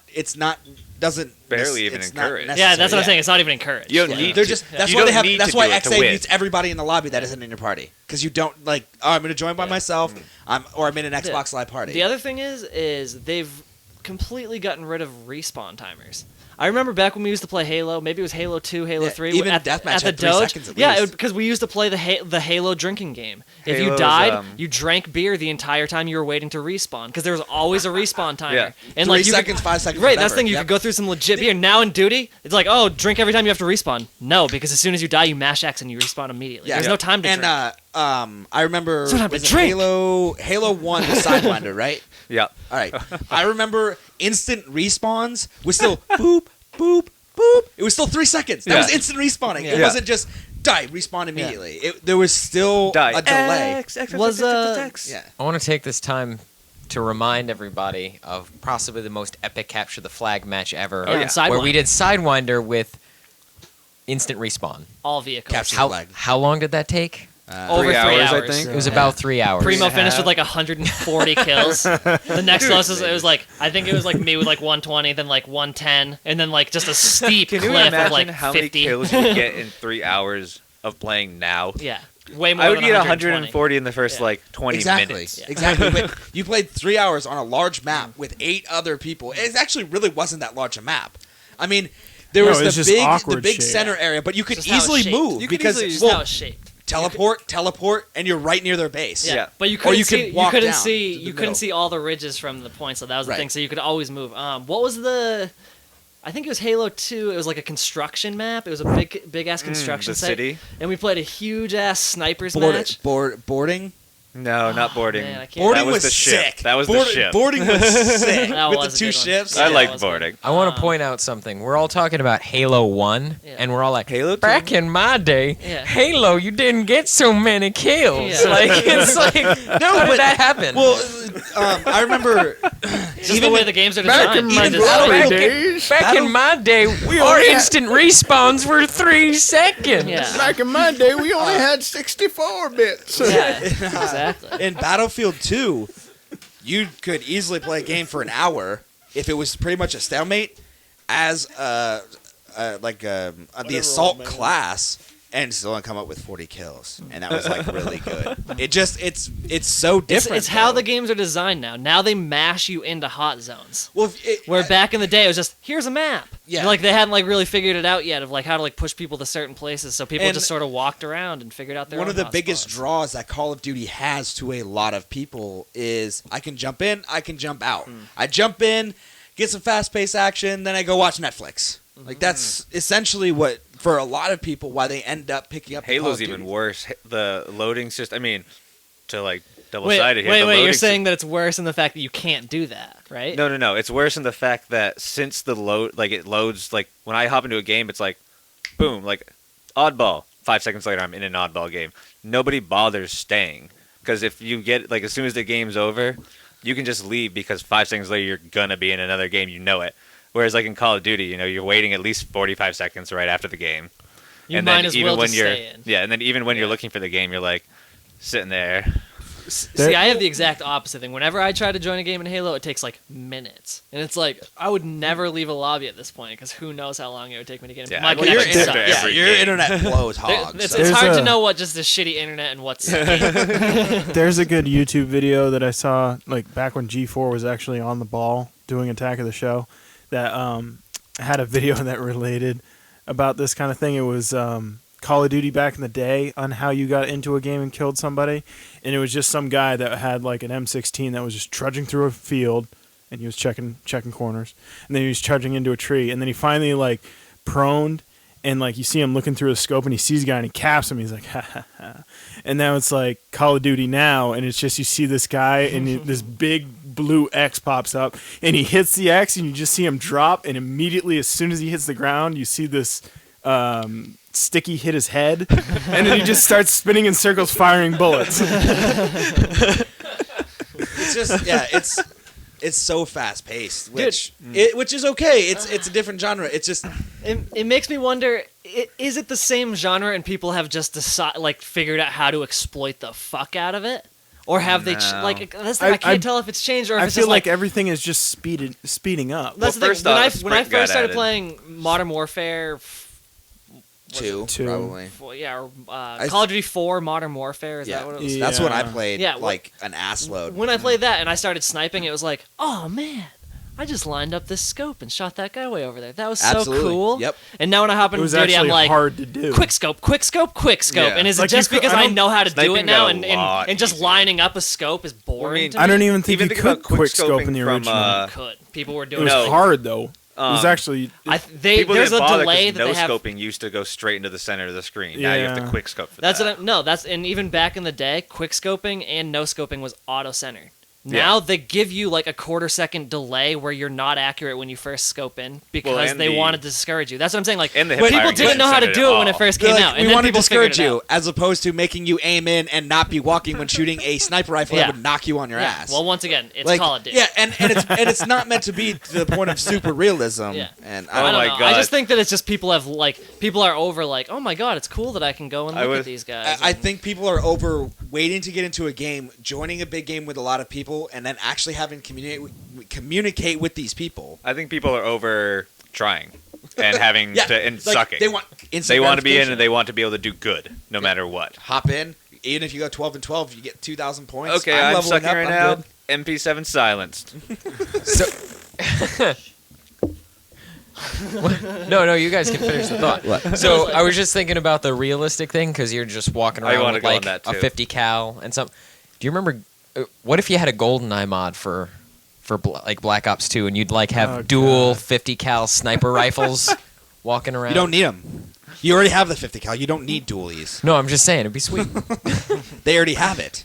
doesn't
Barely even
it's not
encouraged.
Yeah, that's what
necessary.
I'm saying. It's not even encouraged.
You don't
Yeah.
need
They're
to.
just that's
You
why they
don't
have
need
that's
to
why
do it to
XA
win.
mutes everybody in the lobby that isn't in your party, because you don't like, oh, I'm gonna join by myself, I'm in an Xbox Live party.
The other thing is they've completely gotten rid of respawn timers. I remember back when we used to play Halo, maybe it was Halo 2, Halo
Yeah,
3.
even
at,
Deathmatch
at the
had 3
Doge.
seconds at
Yeah,
least.
because we used to play the Halo drinking game. If you
Halo's,
died, you drank beer the entire time you were waiting to respawn, because there was always a respawn timer.
Yeah.
And
3
like you
seconds,
could,
5 seconds.
Right,
whatever.
that's the thing. You
Yep.
could go through some legit beer. Now in Duty, it's like, oh, drink every time you have to respawn. No, because as soon as you die, you mash X and you respawn immediately.
Yeah.
There's no time to
And
drink.
I remember
There's no time to
was it
drink.
Halo 1 was Sidewinder, right?
Yeah.
All right. I remember instant respawns was still boop, boop, boop. It was still 3 seconds. That
Yeah.
was instant respawning. It
Yeah.
wasn't just die, respawn immediately. There was still
Die.
a delay. Yeah.
I want to take this time to remind everybody of possibly the most epic capture the flag match ever.
Oh, yeah. Sidewinder.
Where we did Sidewinder with instant respawn.
All vehicles.
Capture the
How,
flag.
how long did that take?
Over 3 hours.
I think.
It was about 3 hours.
Primo finished with like 140 kills. The next closest, it was like, I think it was like me with like 120, then like 110, and then like just a steep
Can you
cliff
imagine
of like
how
50.
many kills you get in 3 hours of playing now?
Yeah, way more
I would
than
get
120.
140 in the first
Yeah.
like 20
Exactly.
minutes.
Exactly. But you played 3 hours on a large map with 8 other people. It actually really wasn't that large a map. I mean, there
No,
was
it was
the
just
big
awkward
big
shape.
center area, but you could
Just how it's
easily
shaped.
move
You could
because
easily-
Just
well,
how it's shaped.
teleport, and you're right near their base.
Yeah.
But you
Or
couldn't
you
see.
could walk
you couldn't
down
see.
to the
You couldn't
middle.
see all the ridges from the point. So that was the
Right.
thing. So you could always move. What was the? I think it was Halo 2. It was like a construction map. It was a big ass construction
the
site.
city?
And we played a huge ass snipers match.
Boarding.
No, not boarding.
Man, I can't-
Boarding
That was
was
the ship.
sick.
That was the ship.
Boarding was sick
That
with
was
the
a
two
good one.
ships.
I
Yeah,
like
that was good.
boarding.
I want to point out something. We're all talking about Halo 1,
Yeah.
and we're all like,
Halo 2?
back in my day,
Yeah.
Halo, you didn't get so many kills.
Yeah.
Like, it's like, how did that happen?
Well, I remember
Just the way the games are
back
designed.
in my
They just-
glory
back,
days.
back in my day, our instant respawns were 3 seconds.
Yeah.
Back in my day, we only had 64 bits.
Yeah, exactly.
in Battlefield 2, you could easily play a game for an hour if it was pretty much a stalemate as the assault class and still come up with 40 kills, and that was like really good. It's so different.
It's how
though.
the games are designed now. Now they mash you into hot zones.
well,
Where back in the day it was just here's a map.
Yeah.
Like they hadn't like really figured it out yet of like how to like push people to certain places. So people
And
just sort of walked around and figured out their
one
own
of the
hot
biggest
spots.
draws that Call of Duty has to a lot of people is I can jump in, I can jump out. I jump in, get some fast-paced action, then I go watch Netflix. Like that's essentially what for a lot of people why they end up picking up the Call
Halo's
of
even
Duty.
worse. The loading system. I mean, to like double-sided here.
Wait,
the
you're
loading
saying that it's worse in the fact that you can't do that, right?
No. It's worse in the fact that since the load, like it loads, like when I hop into a game, it's like, boom, like oddball. 5 seconds later, I'm in an oddball game. Nobody bothers staying because if you get like as soon as the game's over, you can just leave because 5 seconds later you're gonna be in another game. You know it. Whereas like in Call of Duty, you're waiting at least 45 seconds right after the game.
You
and
might
then
as
even
well
when
just
you're
stay in.
yeah, and then even when you're
Yeah.
looking for the game, you're like sitting there.
See, I have the exact opposite thing. Whenever I try to join a game in Halo, it takes like minutes, and it's like I would never leave a lobby at this point because who knows how long it would take me to get in.
Yeah,
My
I would
connection
never
sucks.
enter every
your
game.
internet blows
There-
hogs.
It's,
so.
it's
There's
hard to
a-
know what just the shitty internet and what's sucky.
There's a good YouTube video that I saw, like back when G4 was actually on the ball doing Attack of the Show, that had a video that related about this kind of thing. It was Call of Duty back in the day on how you got into a game and killed somebody, and it was just some guy that had like an M16 that was just trudging through a field, and he was checking corners, and then he was trudging into a tree, and then he finally like proned. And like you see him looking through the scope, and he sees a guy, and he caps him. He's like, ha ha ha. And now it's like Call of Duty now, and it's just you see this guy, and this big blue X pops up, and he hits the X, and you just see him drop, and immediately as soon as he hits the ground, you see this sticky hit his head, and then he just starts spinning in circles, firing bullets.
It's just it's so fast paced, which is okay. It's a different genre. It's just
It makes me wonder: is it the same genre, and people have just figured out how to exploit the fuck out of it, or have they
No.
that's the thing, I can't tell if it's changed or if
I
it's
feel
just
like everything is just speeding up.
That's
Well,
the
first
thing. When
off,
I
Sprint got
first started
added.
playing Modern Warfare,
two,
Two.
probably.
or
I-
Call of Duty 4 Modern Warfare, is
Yeah,
that what it was?
that's when I
Yeah.
played
Yeah,
like an ass load.
When I played that and I started sniping, it was like, oh man, I just lined up this scope and shot that guy way over there. That was
Absolutely.
so cool.
Yep.
And now when I hop
It
into
was
Duty, I'm
actually
like,
hard to do.
quick scope, quick scope, quick scope.
Yeah.
And is it
Like,
just
you could-
because
I
I
don't-
know how to do
Sniping
it now
got a
and
lot
just
easier.
lining up a scope is boring to me?
I don't even think
Even
you
think
could
about
quick scope in the
quickscoping from,
original.
You could. People were
It
doing
was
No.
hard though. It was
Um,
actually.
People
there's a
didn't bother 'cause
delay that
no
they have.
scoping used to go straight into the center of the screen. Now you have to
Yeah.
quick scope for
That's
that.
what I'm, no. That's and even back in the day, quick scoping and no scoping was auto centered. Now they give you like a quarter-second delay where you're not accurate when you first scope in because
and
they
the-
wanted to discourage you. That's what I'm saying. Like
And the
people
hip-firing
didn't know how to
wasn't
do it when
at
it first
They're
came
like,
out, and
we
then
want to
people figured
discourage
it
you,
out.
as opposed to making you aim in and not be walking when shooting a sniper rifle
Yeah.
that would knock you on your
Yeah.
ass.
Well, once again, it's
like,
Call of Duty.
yeah, and it's not meant to be to the point of super realism.
Yeah.
And
Oh
I don't
my
know. I
God.
just think that it's just people are over like, oh my god, it's cool that I can go and
I
look
was-
at these guys.
I
and-
think people are over waiting to get into a game, joining a big game with a lot of people, and then actually having communicate with these people.
I think people are over trying and having
Yeah,
to and
like,
sucking.
They want instant
They want to be in
gratification.
and they want to be able to do good no matter what.
Hop in. Even if you go 12 and 12, you get 2,000 points.
Okay, I'm
leveling
sucking
up,
right
I'm
now.
good.
MP7 silenced.
No, you guys can finish the thought.
What?
So I was just thinking about the realistic thing because you're just walking
I
around
wanna
with
go on
like
that,
a
too.
50 cal and some. Do you remember? What if you had a GoldenEye mod for like Black Ops 2 and you'd like have
Oh,
dual
God.
50 cal sniper rifles walking around?
You don't need them. You already have the 50 cal. You don't need dualies.
No, I'm just saying it'd be sweet.
They already have it.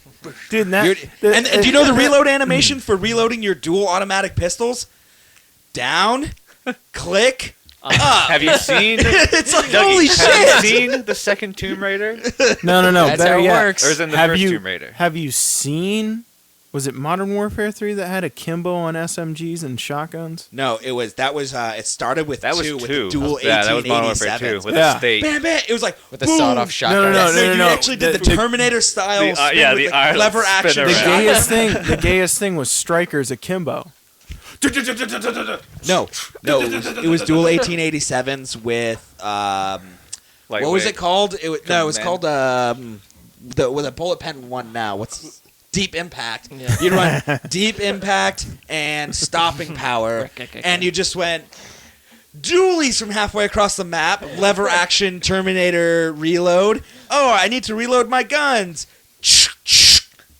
Dude, that,
You're- and do you know the reload animation for reloading your dual automatic pistols? Down, click, up.
Have you seen?
It's like,
Dougie,
holy
have
shit!
you seen the second Tomb Raider?
No,
That's
better
how it
yet.
works.
Or is it in the
have
first
you
Tomb Raider?
have you seen? Was it Modern Warfare 3 that had akimbo on SMGs and shotguns?
No, it started with
That was
two, with
two.
the dual
Yeah, that was Modern Warfare
1887.
2 with
Yeah.
the state.
Bam, bam. It was like
With the
boom.
sawed-off shotgun.
no,
You
no.
actually did the Terminator style.
The,
spin
yeah,
with
the
the
Ireland
lever action.
spinner
The
around.
gayest thing was Striker's akimbo.
No, it was dual 1887s with what was it called? It was called with a bullet pen one now. What's Deep Impact?
Yeah.
You'd run Deep Impact and Stopping Power, and you just went dualies from halfway across the map. Lever action, Terminator reload. Oh, I need to reload my guns.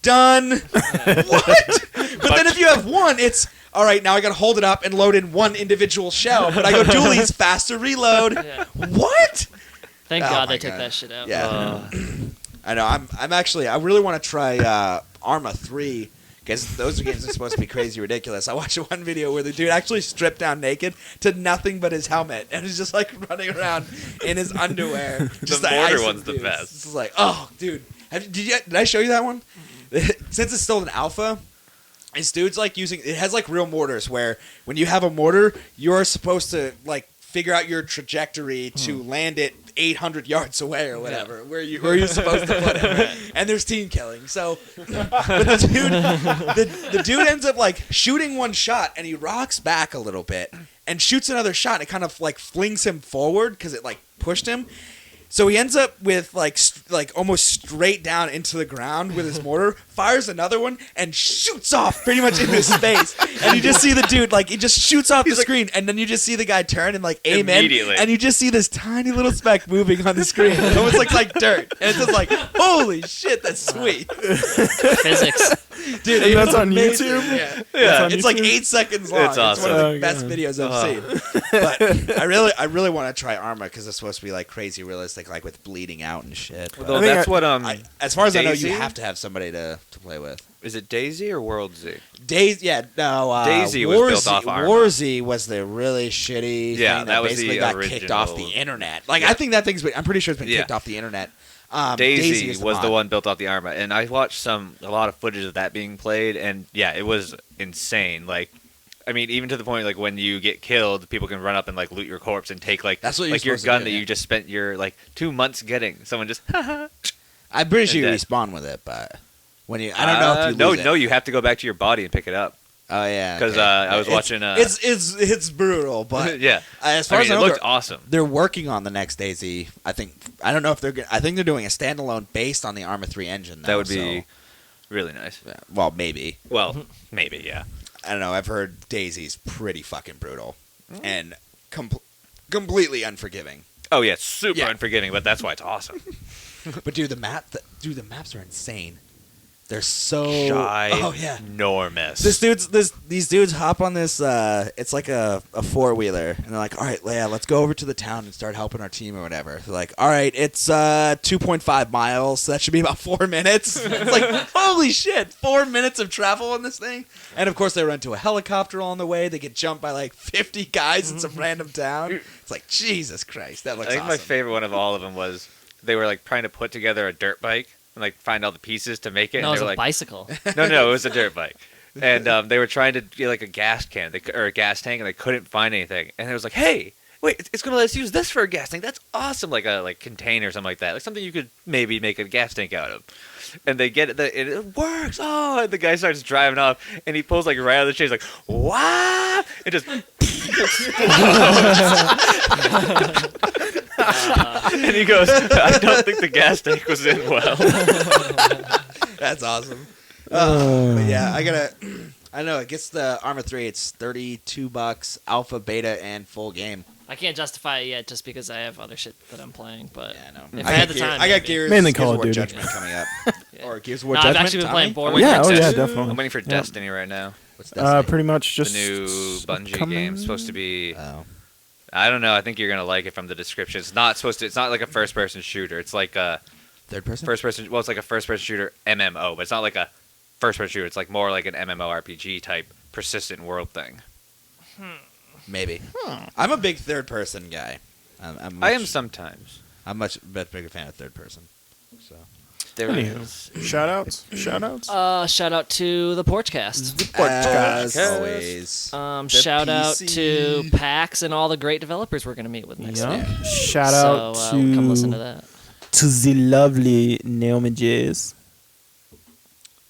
Done. What? But then if you have one, it's all right. Now I got to hold it up and load in one individual shell. But I go dualies, faster reload.
Yeah.
What?
Thank
Oh
God
my
they took
God.
that shit out.
Yeah. I know. I'm actually. I really want to try Arma 3 because those games are supposed to be crazy ridiculous. I watched one video where the dude actually stripped down naked to nothing but his helmet and is just like running around in his underwear. Just
The mortar
ice
one's the
dudes.
best.
It's like, oh, dude, did I show you that one? Since it's still an alpha. This dude's like using it has like real mortars where when you have a mortar, you're supposed to like figure out your trajectory to land it 800 yards away or whatever, where you're supposed to put it. And there's team killing. So, but the dude ends up like shooting one shot and he rocks back a little bit and shoots another shot and it kind of like flings him forward because it like pushed him. So he ends up with like almost straight down into the ground with his mortar, fires another one, and shoots off pretty much into his face. And you just see the dude like he just shoots off the screen, and then you just see the guy turn and like aim in,
Immediately.
and you just see this tiny little speck moving on the screen. It almost looks like dirt, and it's just like, holy shit, that's sweet,
Physics.
dude.
And that's
it's
on
amazing.
YouTube?
Yeah,
That's on
it's like
YouTube?
8 seconds long.
It's awesome.
one of the
Oh,
best
God.
videos I've seen. But I really want to try Arma because it's supposed to be like crazy realistic, like with bleeding out and shit. But
Though
I think
that's what
as far as I know, you
Daisy?
have to have somebody to play with.
is it Daisy or World Z?
Daisy
Was built off Arma.
Warzy was the really shitty
Yeah,
thing
that was
basically
the
got kicked off the
original-
internet. Like
Yeah.
I think that thing's been, I'm pretty sure it's been
Yeah.
kicked off the internet.
Daisy
is
was the
mod.
one built off the Arma, and I watched a lot of footage of that being played, and yeah, it was insane. Like, I mean, even to the point like when you get killed, people can run up and like loot your corpse and take like
That's what you're
like your
supposed to
gun
do,
that
yeah.
you just spent your like 2 months getting. Someone just
I'm pretty sure you
dead.
respawn with it, but when you, I don't know if you lose
no,
it.
you have to go back to your body and pick it up.
Oh yeah,
Because
okay.
I was
It's-
watching.
It's brutal, but
yeah,
as far
I
as
mean,
I
it
know,
looked awesome.
they're working on the next Daisy. I don't know if I think they're doing a standalone based on the Arma 3 engine. Though,
That would be
so-
really nice.
yeah, well, maybe.
Well, maybe, yeah.
I don't know. I've heard Daisy's pretty fucking brutal and completely unforgiving.
Oh yeah, super
Yeah.
unforgiving, but that's why it's awesome.
But dude, the maps are insane. They're so
ginormous.
These dudes hop on this. It's like a 4-wheeler, and they're like, "All right, yeah, let's go over to the town and start helping our team or whatever." They're like, "All right, it's 2.5 miles, so that should be about 4 minutes." It's like, holy shit, 4 minutes of travel on this thing. And of course, they run to a helicopter on the way. They get jumped by like 50 guys in some random town. It's like, Jesus Christ, that looks
I think
awesome.
my favorite one of all of them was they were like trying to put together a dirt bike and like find all the pieces to make it.
No,
and
it was
they were
a
like,
bicycle.
No, it was a dirt bike. And they were trying to get like a gas can or a gas tank, and they couldn't find anything. And it was like, hey, wait, it's gonna let us use this for a gas tank. That's awesome, like a container or something like that, like something you could maybe make a gas tank out of. And they get it, and it works. Oh, and the guy starts driving off, and he pulls like right out of the chain. He's like, what? It just. And he goes, I don't think the gas tank was in well.
That's awesome. But yeah, I know it gets the Arma 3. It's $32, alpha, beta, and full game.
I can't justify it yet just because I have other shit that I'm playing. But
Yeah, no.
if I had the time,
I got
maybe.
Gears.
Mainly
Gears
Call
of
of
War
Duty.
Judgment coming up, or Gears of War
No, I've
Judgment.
actually been playing
Tommy?
Borderlands.
Yeah, oh yeah,
Destiny.
definitely.
I'm waiting for
Yeah.
Destiny right now.
What's Destiny?
Pretty much just
The new Bungie
coming-
game. It's supposed to be.
Oh.
I don't know. I think you're gonna like it from the description. It's not supposed to. It's not like a first-person shooter. It's like a
Third person.
first-person. Well, it's like a first-person shooter MMO, but it's not like a first-person shooter. It's like more like an MMORPG type persistent world thing.
Maybe. I'm a big third person guy.
I am sometimes.
I'm much bigger fan of third person. So.
There
Anywho,
is.
shout outs.
Shout out to the Porchcast.
As always.
Shout out
PC.
to PAX and all the great developers we're going to meet with next week.
Yeah. Shout
So
out to
come listen to that.
the lovely Naomi Jizz.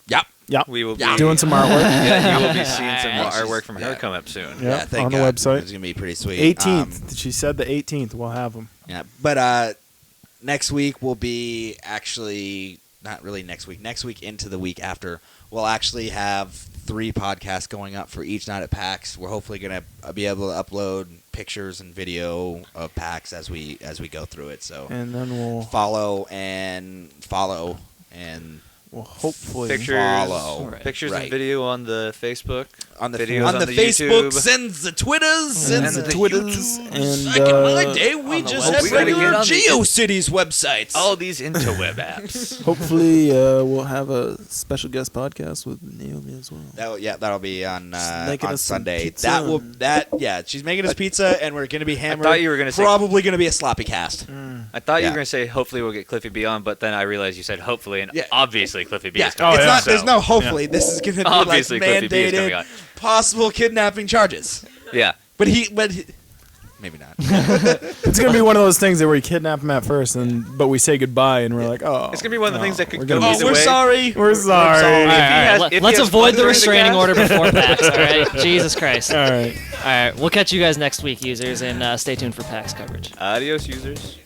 Yep.
Yep.
We will be
Yeah.
Doing some artwork.
Yeah, you will be seeing some
Alright.
artwork from her
Yeah.
come up soon.
Yeah,
thank
on the
God.
website.
It's gonna be pretty sweet.
18th. She said the 18th. We'll have them.
Yeah, but next week will be actually not really next week. Next week into the week after, we'll actually have 3 podcasts going up for each night at PAX. We're hopefully gonna be able to upload pictures and video of PAX as we go through it. So
And then we'll
follow and
hopefully
Pictures,
follow.
pictures
Right.
and video on the Facebook.
on the
Videos
on
on
the
the
Facebook,
YouTube.
sends the Twitters, sends
And
the
Twitters,
YouTubes.
and,
Back in my day, we
on the
just
web.
had
We gotta
regular
get on the-
GeoCities websites.
All these interweb apps.
hopefully we'll have a special guest podcast with Naomi as well.
That'll be on
making us some
Sunday.
pizza.
She's making us pizza, and we're gonna be hammered.
thought you were gonna say-
probably gonna be a sloppy cast.
I thought you
Yeah.
were gonna say hopefully we'll get Cliffy B on, but then I realized you said hopefully, and
Yeah.
obviously Cliffy B
Yeah,
is coming.
it's
on,
not. There's
so-
no hopefully. This is gonna be
Obviously,
like
Cliffy B is coming
mandated
on.
possible kidnapping charges.
Yeah.
But maybe not.
It's gonna be one of those things that where you kidnap him at first, but we say goodbye, and we're like, oh.
It's gonna be one of the things that
we're
could
gonna
go
be-
either
we're
way.
sorry.
We're sorry.
All right,
has- if he
let's
has
avoid
fun
the
during the
restraining
cast-
order before PAX, all right? Jesus Christ.
All right.
All right, we'll catch you guys next week, users, and stay tuned for PAX coverage.
Adios, users.